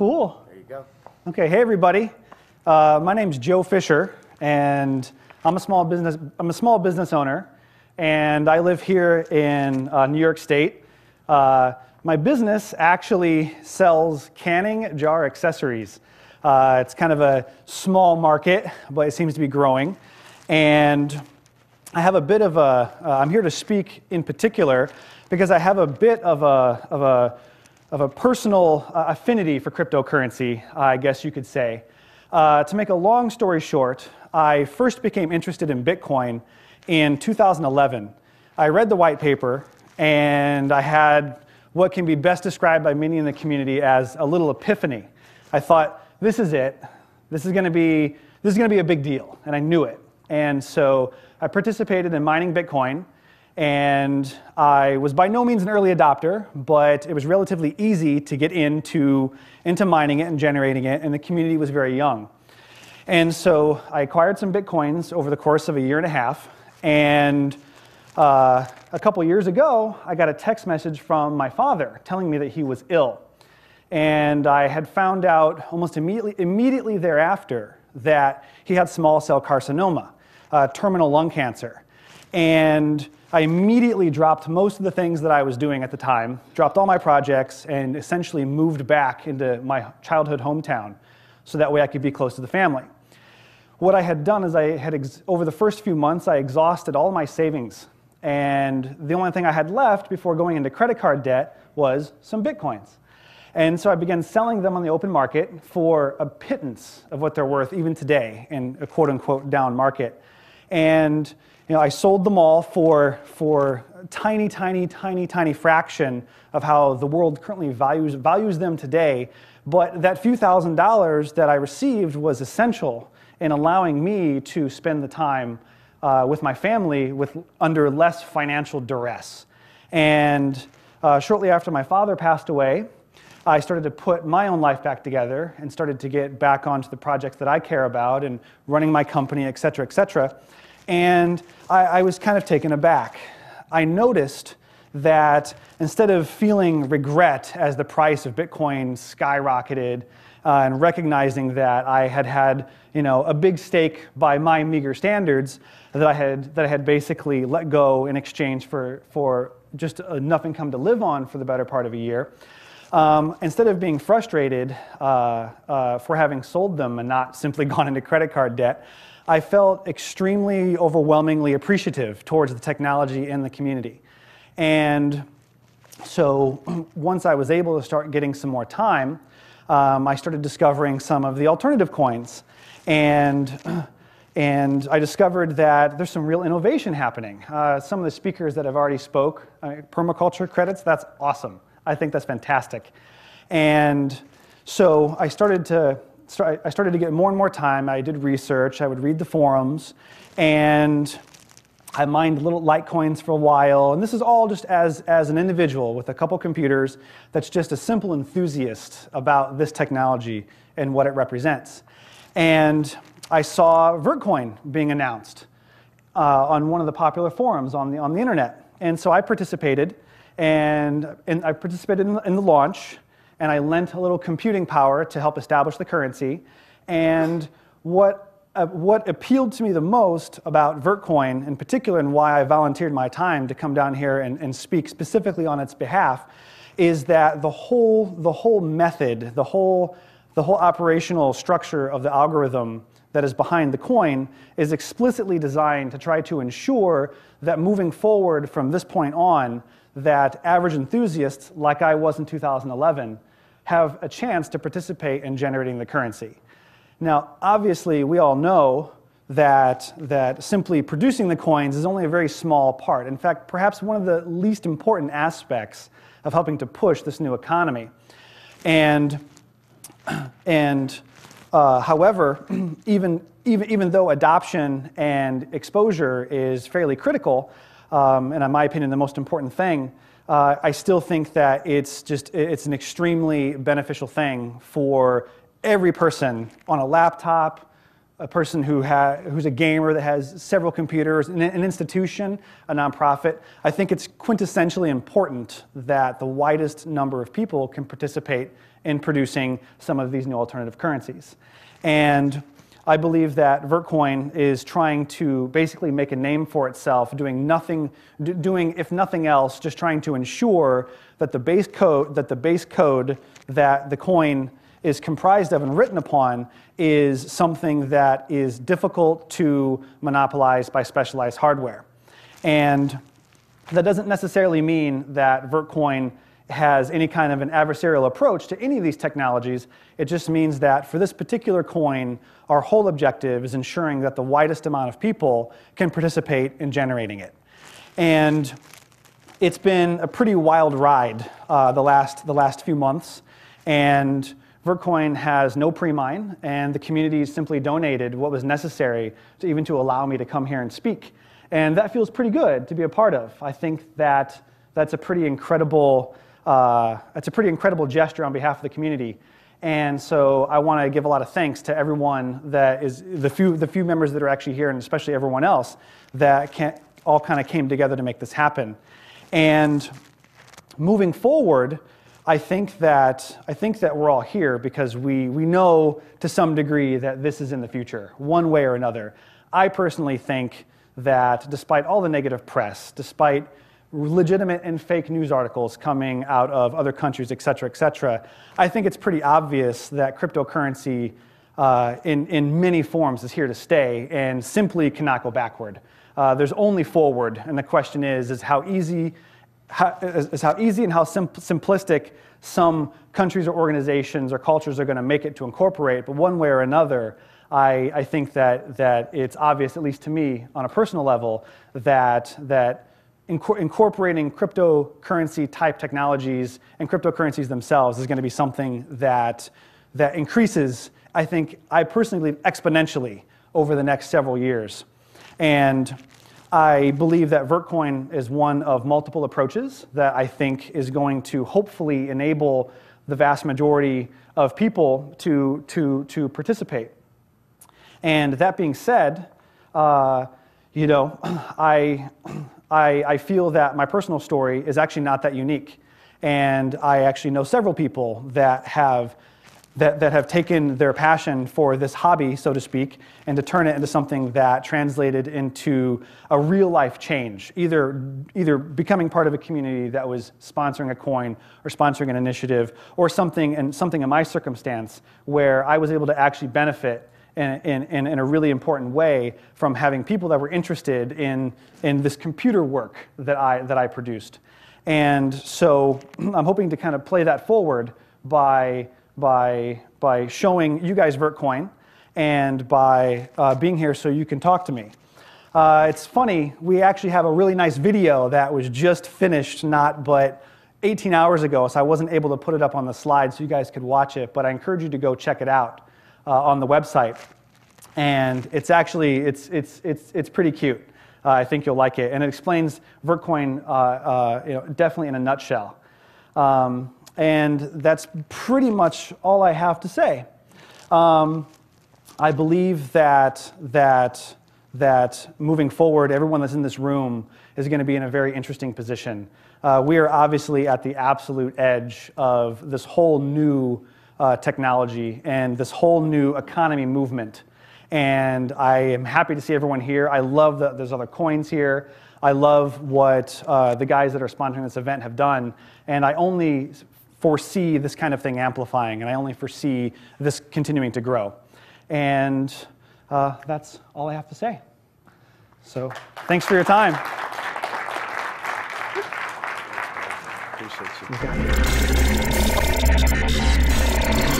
cool. There you go. Okay, hey everybody. My name's Joe Fisher, and I'm a small business owner, and I live here in New York State. My business actually sells canning jar accessories. It's kind of a small market, but it seems to be growing. And I have a bit of I'm here to speak in particular because I have a bit of a personal affinity for cryptocurrency, I guess you could say. To make a long story short, I first became interested in Bitcoin in 2011. I read the white paper, and I had what can be best described by many in the community as a little epiphany. I thought, this is it. This is going to be a big deal, and I knew it. And so I participated in mining Bitcoin, and I was by no means an early adopter, but it was relatively easy to get into mining it and generating it, and the community was very young. And so I acquired some Bitcoins over the course of a year and a half, and a couple years ago, I got a text message from my father telling me that he was ill. And I had found out almost immediately thereafter that he had small cell carcinoma, terminal lung cancer. And I immediately dropped most of the things that I was doing at the time, dropped all my projects, and essentially moved back into my childhood hometown so that way I could be close to the family. What I had done is over the first few months, I exhausted all my savings. And the only thing I had left before going into credit card debt was some Bitcoins. And so I began selling them on the open market for a pittance of what they're worth even today in a quote-unquote down market. And I sold them all for a tiny fraction of how the world currently values them today. But that few $1,000s that I received was essential in allowing me to spend the time with my family under less financial duress. And shortly after my father passed away, I started to put my own life back together and started to get back onto the projects that I care about and running my company, et cetera, et cetera. And I was kind of taken aback. I noticed that instead of feeling regret as the price of Bitcoin skyrocketed and recognizing that I had a big stake by my meager standards that I had basically let go in exchange for just enough income to live on for the better part of a year, instead of being frustrated for having sold them and not simply gone into credit card debt, I felt extremely overwhelmingly appreciative towards the technology and the community. And so once I was able to start getting some more time, I started discovering some of the alternative coins. And I discovered that there's some real innovation happening. Some of the speakers that have already spoke, permaculture credits, that's awesome. I think that's fantastic. And so I started to get more and more time. I did research, I would read the forums, and I mined little Litecoins for a while. And this is all just as an individual with a couple computers that's just a simple enthusiast about this technology and what it represents. And I saw Vertcoin being announced on one of the popular forums on the internet. And so I participated, and I participated in the launch, and I lent a little computing power to help establish the currency. And what appealed to me the most about Vertcoin in particular, and why I volunteered my time to come down here and speak specifically on its behalf, is that the whole method, the whole operational structure of the algorithm that is behind the coin is explicitly designed to try to ensure that moving forward from this point on, that average enthusiasts, like I was in 2011, have a chance to participate in generating the currency. Now, obviously, we all know that simply producing the coins is only a very small part. In fact, perhaps one of the least important aspects of helping to push this new economy. However, even though adoption and exposure is fairly critical, and in my opinion the most important thing, I still think that it's an extremely beneficial thing for every person on a laptop, a person who's a gamer that has several computers, an institution, a nonprofit, I think it's quintessentially important that the widest number of people can participate in producing some of these new alternative currencies. And I believe that Vertcoin is trying to basically make a name for itself, doing if nothing else, just trying to ensure that the base code that the coin is comprised of and written upon is something that is difficult to monopolize by specialized hardware. And that doesn't necessarily mean that Vertcoin has any kind of an adversarial approach to any of these technologies. It just means that for this particular coin, our whole objective is ensuring that the widest amount of people can participate in generating it. And it's been a pretty wild ride the last few months. And Vertcoin has no pre-mine, and the community simply donated what was necessary to allow me to come here and speak. And that feels pretty good to be a part of. I think that that's a pretty incredible gesture on behalf of the community. And so I want to give a lot of thanks to everyone that is, the few members that are actually here, and especially everyone else that all kind of came together to make this happen. And moving forward, I think that we're all here because we know to some degree that this is in the future, one way or another. I personally think that despite all the negative press, despite legitimate and fake news articles coming out of other countries, et cetera, I think it's pretty obvious that cryptocurrency in many forms is here to stay and simply cannot go backward. There's only forward, and the question is how easy and how simplistic some countries or organizations or cultures are going to make it to incorporate, but one way or another, I think that it's obvious, at least to me on a personal level, that incorporating cryptocurrency type technologies and cryptocurrencies themselves is going to be something that increases, I personally believe, exponentially over the next several years. And I believe that Vertcoin is one of multiple approaches that I think is going to hopefully enable the vast majority of people to participate. And that being said, I feel that my personal story is actually not that unique. And I actually know several people that have taken their passion for this hobby, so to speak, and to turn it into something that translated into a real life change, either becoming part of a community that was sponsoring a coin or sponsoring an initiative, or something in my circumstance where I was able to actually benefit in a really important way from having people that were interested in this computer work that I produced. And so I'm hoping to kind of play that forward by showing you guys Vertcoin and by being here so you can talk to me. It's funny, we actually have a really nice video that was just finished not but 18 hours ago, so I wasn't able to put it up on the slide so you guys could watch it, but I encourage you to go check it out on the website. And it's actually, it's pretty cute. I think you'll like it. And it explains Vertcoin definitely in a nutshell. And that's pretty much all I have to say. I believe that moving forward, everyone that's in this room is going to be in a very interesting position. We are obviously at the absolute edge of this whole new technology and this whole new economy movement. And I am happy to see everyone here. I love that there's other coins here. I love what the guys that are sponsoring this event have done. And I only foresee this kind of thing amplifying, and I only foresee this continuing to grow. And that's all I have to say. So thanks for your time. Appreciate you.